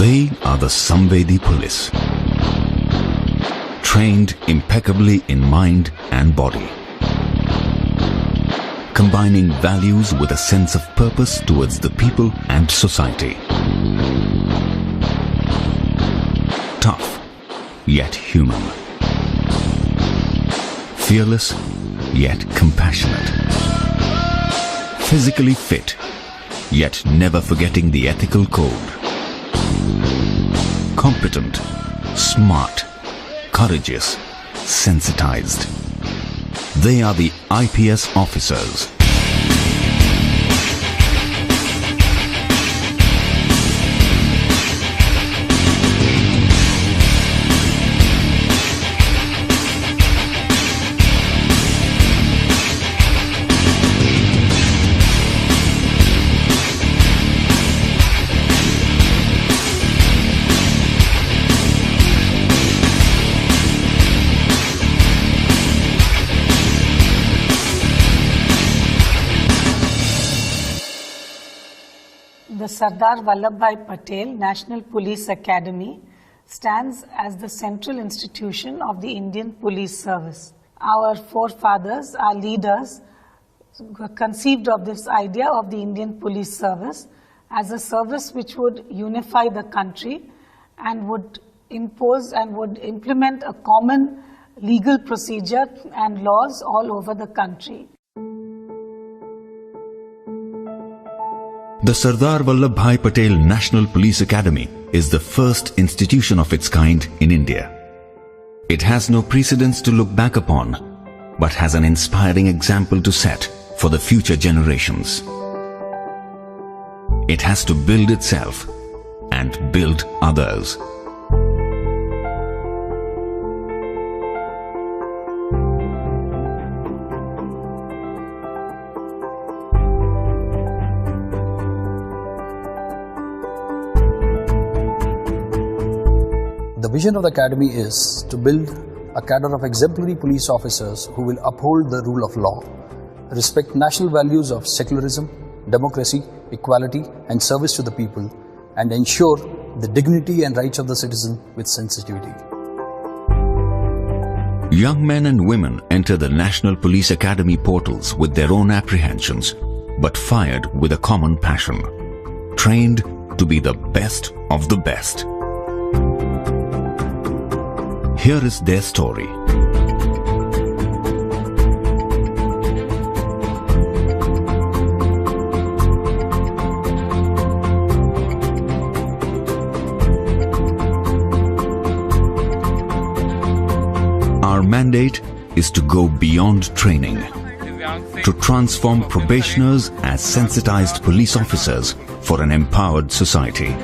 They are the Samvedi police, trained impeccably in mind and body, combining values with a sense of purpose towards the people and society. Tough, yet human. Fearless, yet compassionate. Physically fit, yet never forgetting the ethical code. Competent, smart, courageous, sensitized. They are the IPS officers. The Sardar Vallabhbhai Patel National Police Academy stands as the central institution of the Indian Police Service. Our forefathers, our leaders, conceived of this idea of the Indian Police Service as a service which would unify the country and would impose and would implement a common legal procedure and laws all over the country. The Sardar Vallabhbhai Patel National Police Academy is the first institution of its kind in India. It has no precedents to look back upon, but has an inspiring example to set for the future generations. It has to build itself and build others. The vision of the Academy is to build a cadre of exemplary police officers who will uphold the rule of law, respect national values of secularism, democracy, equality and service to the people, and ensure the dignity and rights of the citizen with sensitivity. Young men and women enter the National Police Academy portals with their own apprehensions, but fired with a common passion, trained to be the best of the best. Here is their story. Our mandate is to go beyond training, to transform probationers as sensitized police officers for an empowered society.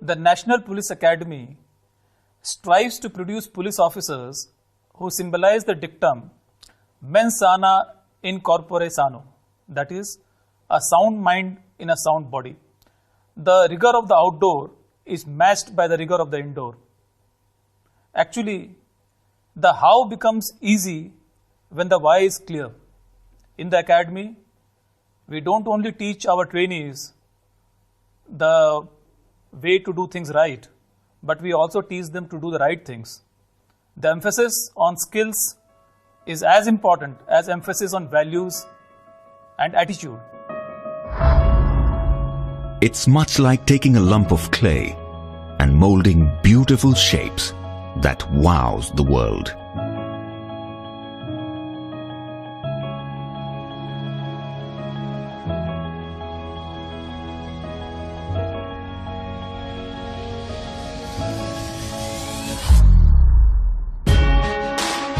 The National Police Academy strives to produce police officers who symbolize the dictum mens sana in corpore sano, that is, a sound mind in a sound body. The rigor of the outdoor is matched by the rigor of the indoor. Actually, the how becomes easy when the why is clear. In the academy, we don't only teach our trainees the way to do things right, but we also teach them to do the right things. The emphasis on skills is as important as emphasis on values and attitude. It's much like taking a lump of clay and molding beautiful shapes that wows the world.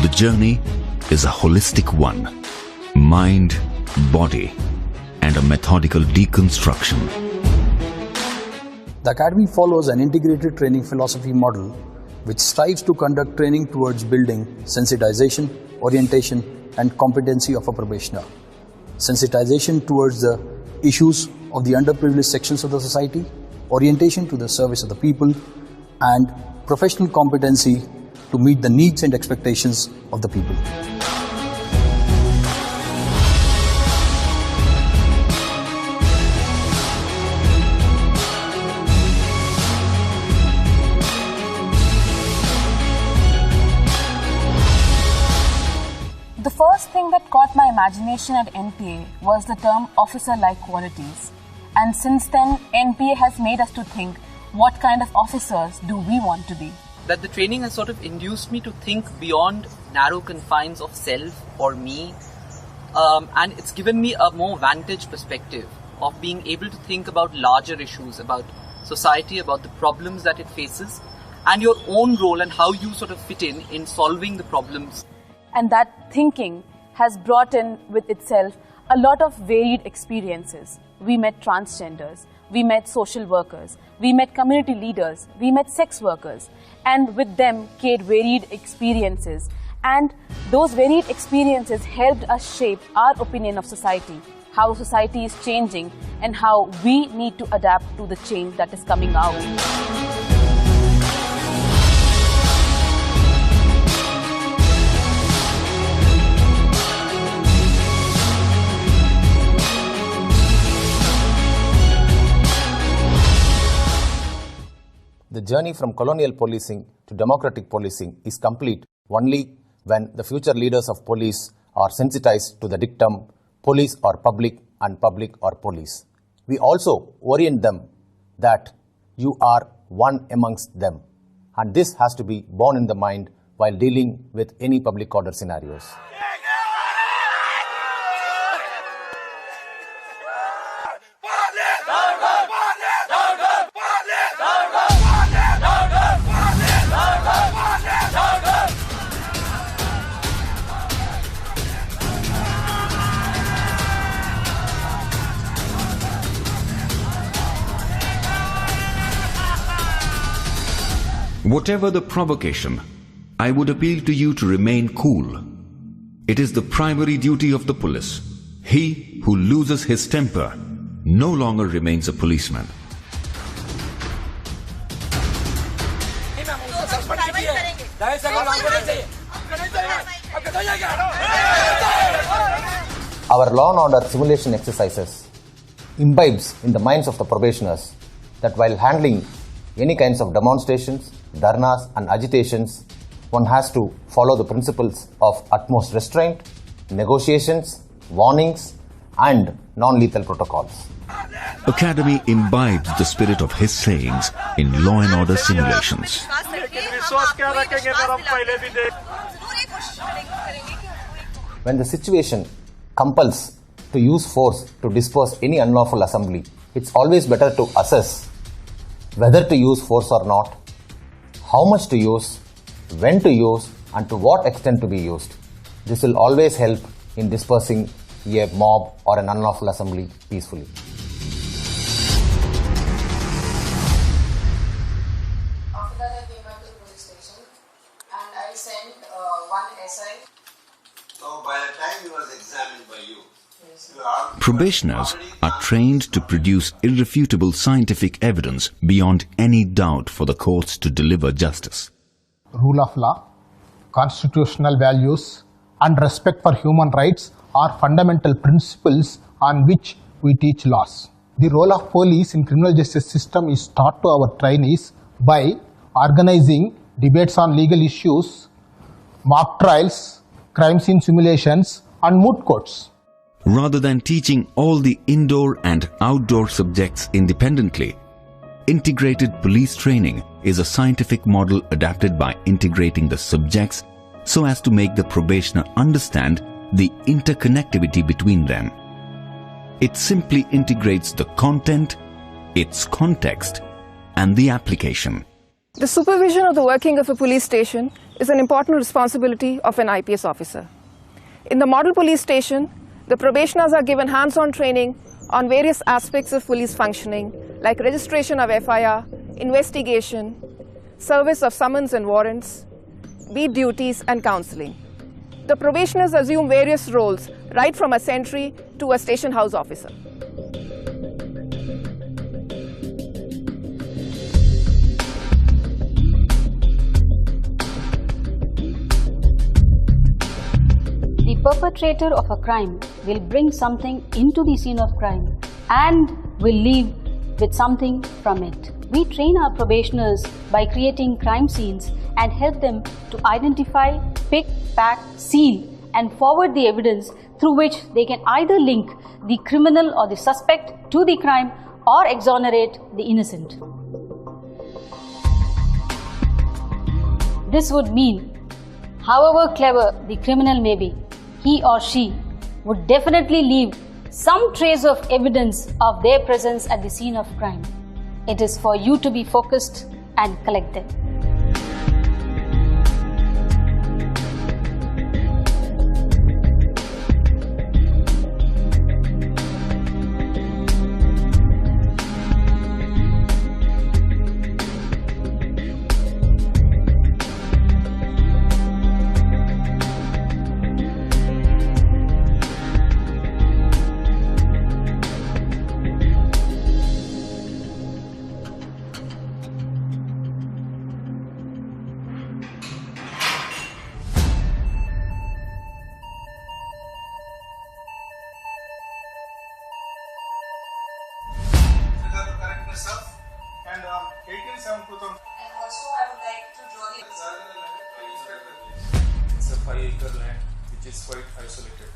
The journey is a holistic one, mind, body, and a methodical deconstruction. The Academy follows an integrated training philosophy model which strives to conduct training towards building sensitization, orientation, and competency of a probationer. Sensitization towards the issues of the underprivileged sections of the society, orientation to the service of the people, and professional competency to meet the needs and expectations of the people. imagination at NPA was the term officer-like qualities. And since then, NPA has made us to think, what kind of officers do we want to be? That the training has sort of induced me to think beyond narrow confines of self or me, and it's given me a more vantage perspective of being able to think about larger issues, about society, about the problems that it faces, and your own role and how you sort of fit in solving the problems. And that thinking has brought in with itself a lot of varied experiences. We met transgenders, we met social workers, we met community leaders, we met sex workers, and with them came varied experiences. And those varied experiences helped us shape our opinion of society, how society is changing, and how we need to adapt to the change that is coming our way. The journey from colonial policing to democratic policing is complete only when the future leaders of police are sensitized to the dictum, police are public and public are police. We also orient them that you are one amongst them, and this has to be borne in the mind while dealing with any public order scenarios. Whatever the provocation, I would appeal to you to remain cool. It is the primary duty of the police. He who loses his temper no longer remains a policeman. Our law and order simulation exercises imbibes in the minds of the probationers that while handling any kinds of demonstrations, dharnas and agitations, one has to follow the principles of utmost restraint, negotiations, warnings and non-lethal protocols. Academy imbibes the spirit of his sayings in law and order simulations. When the situation compels to use force to disperse any unlawful assembly, it's always better to assess whether to use force or not, how much to use, when to use, and to what extent to be used. This will always help in dispersing a mob or an unlawful assembly peacefully. After that, I came back to the police station and I sent one essay. So by the time he was examined by you, Probationers are trained to produce irrefutable scientific evidence beyond any doubt for the courts to deliver justice. Rule of law, constitutional values, and respect for human rights are fundamental principles on which we teach laws. The role of police in criminal justice system is taught to our trainees by organizing debates on legal issues, mock trials, crime scene simulations, and moot courts. Rather than teaching all the indoor and outdoor subjects independently, integrated police training is a scientific model adapted by integrating the subjects so as to make the probationer understand the interconnectivity between them. It simply integrates the content, its context, and the application. The supervision of the working of a police station is an important responsibility of an IPS officer. In the model police station, the probationers are given hands-on training on various aspects of police functioning like registration of FIR, investigation, service of summons and warrants, beat duties and counseling. The probationers assume various roles right from a sentry to a station house officer. The perpetrator of a crime will bring something into the scene of crime and will leave with something from it. We train our probationers by creating crime scenes and help them to identify, pick, pack, seal and forward the evidence through which they can either link the criminal or the suspect to the crime or exonerate the innocent. This would mean, however clever the criminal may be, he or she would definitely leave some trace of evidence of their presence at the scene of crime. It is for you to be focused and collect them. And 1872. And also I would like to draw the It's a 5-acre land which is quite isolated.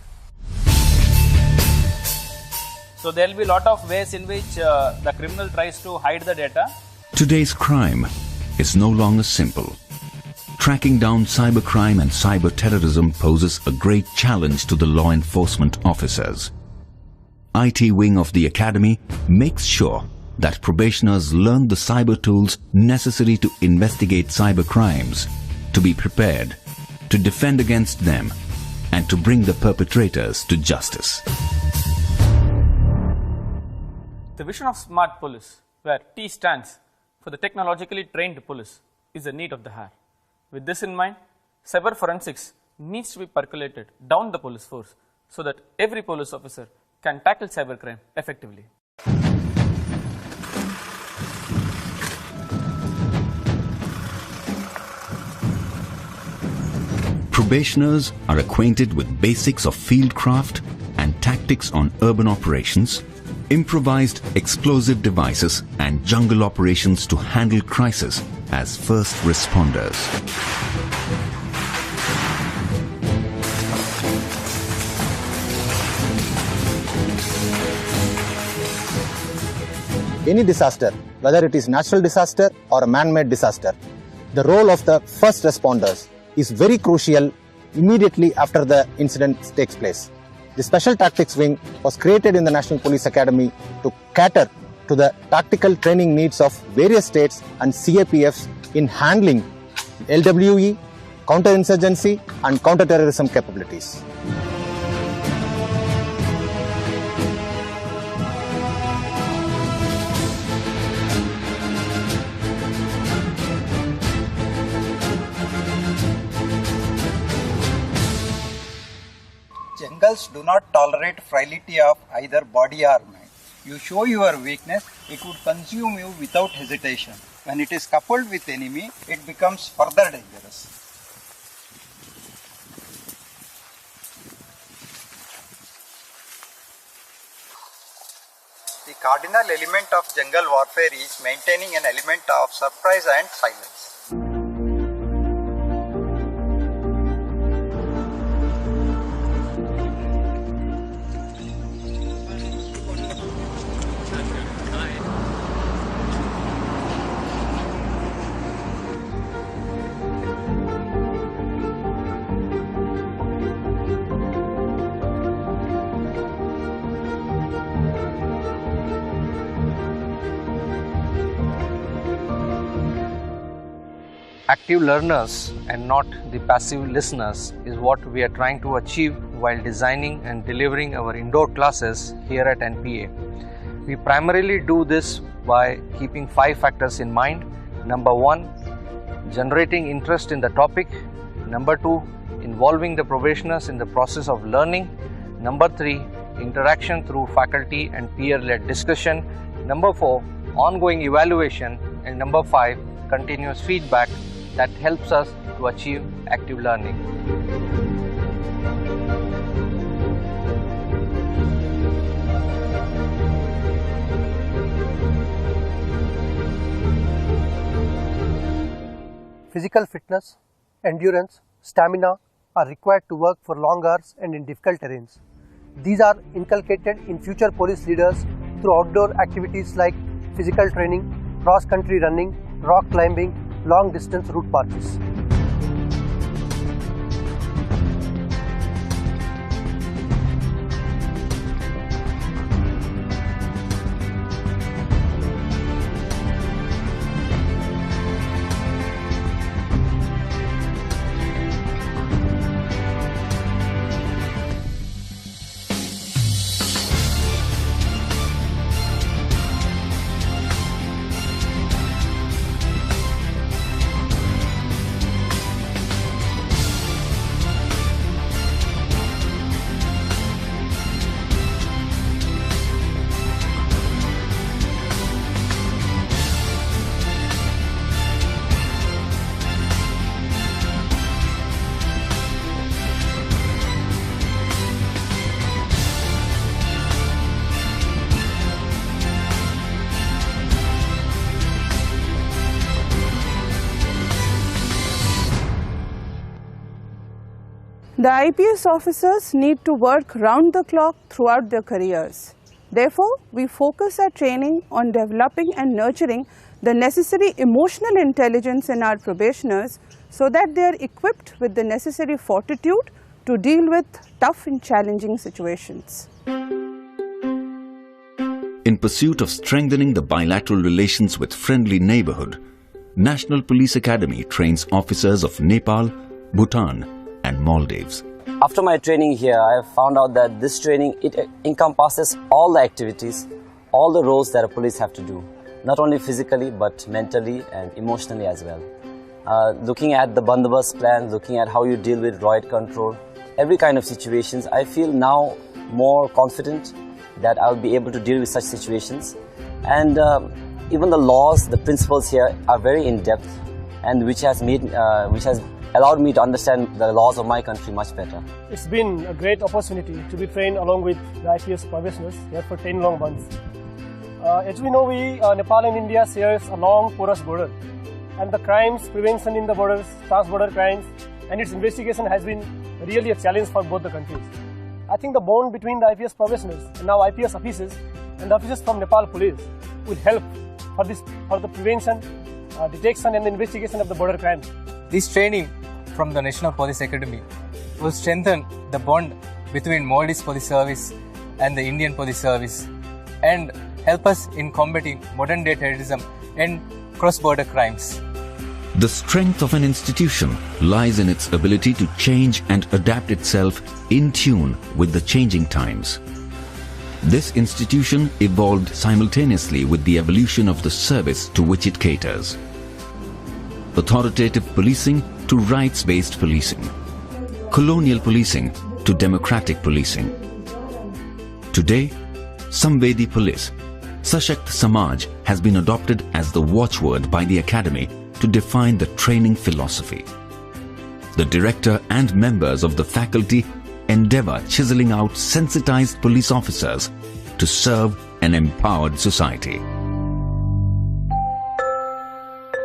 So there will be a lot of ways in which the criminal tries to hide the data. Today's crime is no longer simple. Tracking down cybercrime and cyber terrorism poses a great challenge to the law enforcement officers. IT wing of the academy makes sure that probationers learn the cyber tools necessary to investigate cyber crimes, to be prepared, to defend against them, and to bring the perpetrators to justice. The vision of smart police, where T stands for the technologically trained police, is the need of the hour. With this in mind, cyber forensics needs to be percolated down the police force so that every police officer can tackle cybercrime effectively. Probationers are acquainted with basics of fieldcraft and tactics on urban operations, improvised explosive devices and jungle operations to handle crisis as first responders. Any disaster, whether it is natural disaster or a man-made disaster, the role of the first responders is very crucial immediately after the incident takes place. The Special Tactics Wing was created in the National Police Academy to cater to the tactical training needs of various states and CAPFs in handling LWE, counterinsurgency and counterterrorism capabilities. Jungles do not tolerate frailty of either body or mind. You show your weakness, it would consume you without hesitation. When it is coupled with enemy, it becomes further dangerous. The cardinal element of jungle warfare is maintaining an element of surprise and silence. Active learners and not the passive listeners is what we are trying to achieve while designing and delivering our indoor classes here at NPA. We primarily do this by keeping 5 factors in mind. Number 1, generating interest in the topic. Number 2, involving the probationers in the process of learning. Number 3, interaction through faculty and peer-led discussion. Number 4, ongoing evaluation. And number 5, continuous feedback that helps us to achieve active learning. Physical fitness, endurance, stamina, are required to work for long hours and in difficult terrains. These are inculcated in future police leaders through outdoor activities like physical training, cross-country running, rock climbing, long-distance route marches. The IPS officers need to work round the clock throughout their careers. Therefore, we focus our training on developing and nurturing the necessary emotional intelligence in our probationers so that they are equipped with the necessary fortitude to deal with tough and challenging situations. In pursuit of strengthening the bilateral relations with friendly neighborhood, National Police Academy trains officers of Nepal, Bhutan, and Maldives. After my training here, I have found out that this training, it encompasses all the activities, all the roles that a police have to do, not only physically but mentally and emotionally as well. Looking at the bandobast plan, looking at how you deal with riot control, every kind of situations, I feel now more confident that I will be able to deal with such situations. And even the laws, the principles here are very in-depth, and which has allowed me to understand the laws of my country much better. It's been a great opportunity to be trained along with the IPS probationers here for 10 long months. As we know, Nepal and India shares a long porous border, and the crimes prevention in the borders, trans-border crimes, and its investigation has been really a challenge for both the countries. I think the bond between the IPS probationers and now IPS officers and the officers from Nepal Police will help for the prevention, detection and investigation of the border crimes. This training from the National Police Academy will strengthen the bond between Maldives Police Service and the Indian Police Service and help us in combating modern-day terrorism and cross-border crimes. The strength of an institution lies in its ability to change and adapt itself in tune with the changing times. This institution evolved simultaneously with the evolution of the service to which it caters. Authoritative policing to rights-based policing, colonial policing to democratic policing. Today, Samvedi Police, Sashakt Samaj has been adopted as the watchword by the Academy to define the training philosophy. The director and members of the faculty endeavor chiseling out sensitized police officers to serve an empowered society.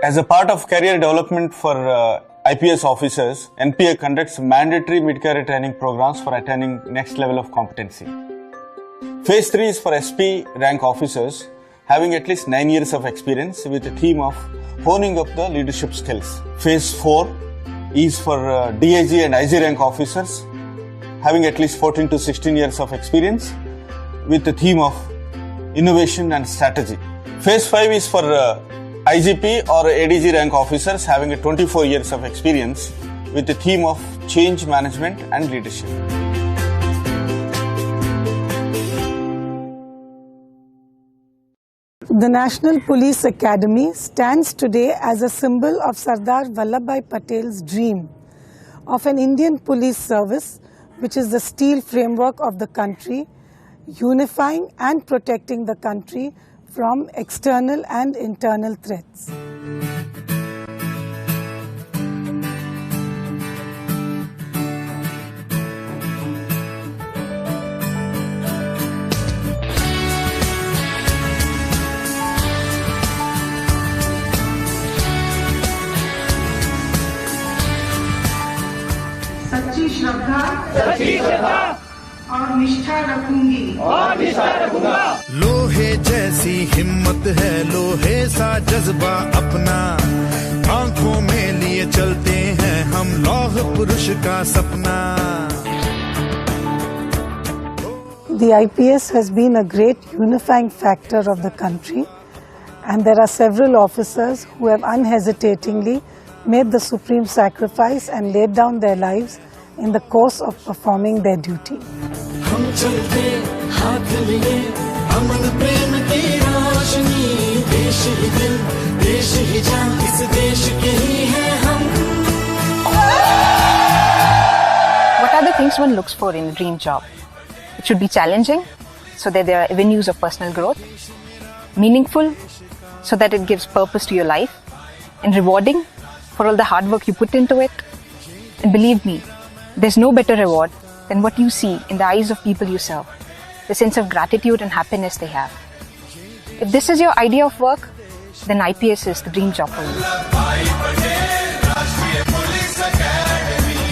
As a part of career development for IPS officers, NPA conducts mandatory mid-career training programs for attaining next level of competency. Phase 3 is for SP rank officers having at least 9 years of experience with a theme of honing up the leadership skills. Phase 4 is for DIG and IG rank officers having at least 14 to 16 years of experience with the theme of innovation and strategy. Phase 5 is for IGP or ADG rank officers having 24 years of experience with the theme of change management and leadership. The National Police Academy stands today as a symbol of Sardar Vallabhbhai Patel's dream of an Indian police service which is the steel framework of the country, unifying and protecting the country from external and internal threats. सच्ची श्रद्धा और निष्ठा रखूंगा। लोहे जैसी हिम्मत है, लोहे सा जज्बा अपना, आंखों में लिए चलते हैं हम लौह पुरुष का सपना। The IPS has been a great unifying factor of the country, and there are several officers who have unhesitatingly made the supreme sacrifice and laid down their lives in the course of performing their duty. हम चलते हाथ लिए अमन प्रेम की रोशनी, देश ही दिल देश ही जान, इस देश के ही हैं हम। What are the things one looks for in a dream job? It should be challenging, so that there are avenues of personal growth, meaningful, so that it gives purpose to your life, and rewarding for all the hard work you put into it. And believe me, there's no better reward than what you see in the eyes of people you serve, the sense of gratitude and happiness they have. If this is your idea of work, then IPS is the dream job for you.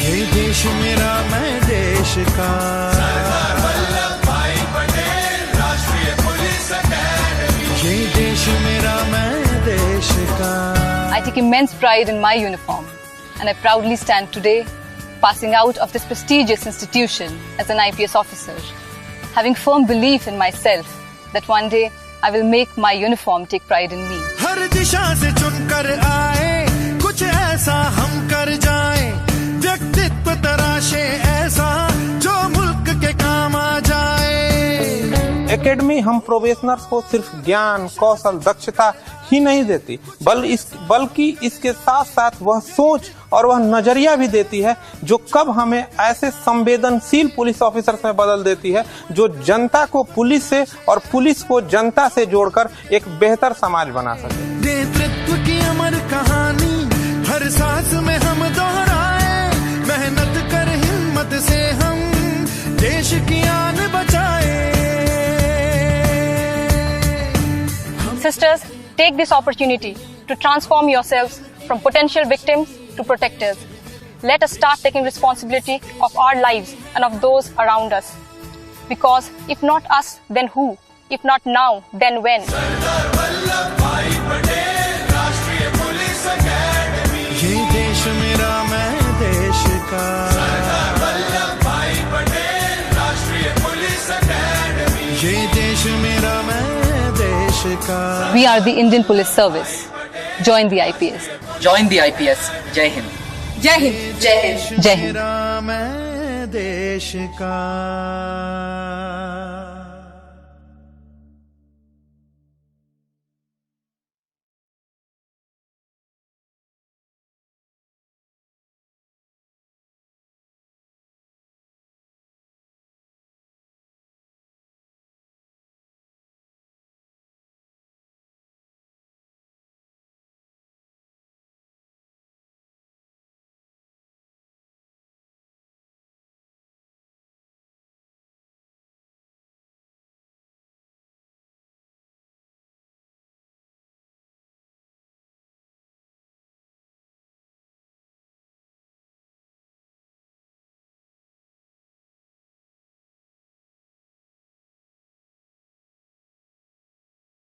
ये देश मेरा मैं देश का, ये देश मेरा मैं देश का। I take immense pride in my uniform, and I proudly stand today passing out of this prestigious institution as an IPS officer, having firm belief in myself that one day I will make my uniform take pride in me. हर दिशा से चुनकर आए, कुछ ऐसा हम कर जाएं, व्यक्तित्व तराशे ऐसा जो मुल्क के काम आ जाए। एकेडमी हम प्रोबेशनर्स को सिर्फ ज्ञान, कौशल, दक्षता ही नहीं देती, बल्कि इसके साथ साथ वह सोच और वह नजरिया भी देती है जो कब हमें ऐसे संवेदनशील पुलिस ऑफिसर्स में बदल देती है जो जनता को पुलिस से और पुलिस को जनता से जोड़कर एक बेहतर समाज बना सके। नेतृत्व की अमर कहानी हर सांस में हम दोहराए, मेहनत कर हिम्मत से हम देश की आन बचाए। Sisters, take this opportunity to transform yourselves from potential victims to protectors. Let us start taking responsibility of our lives and of those around us. Because if not us, then who? If not now, then when? ये देश मेरा मैं देश का, ये देश मेरा मैं देश का। We are the Indian Police Service. Join the IPS. Join the IPS. Jai Hind. Jai Hind. Jai Hind. Jai Hind. मेरा मैं देश का।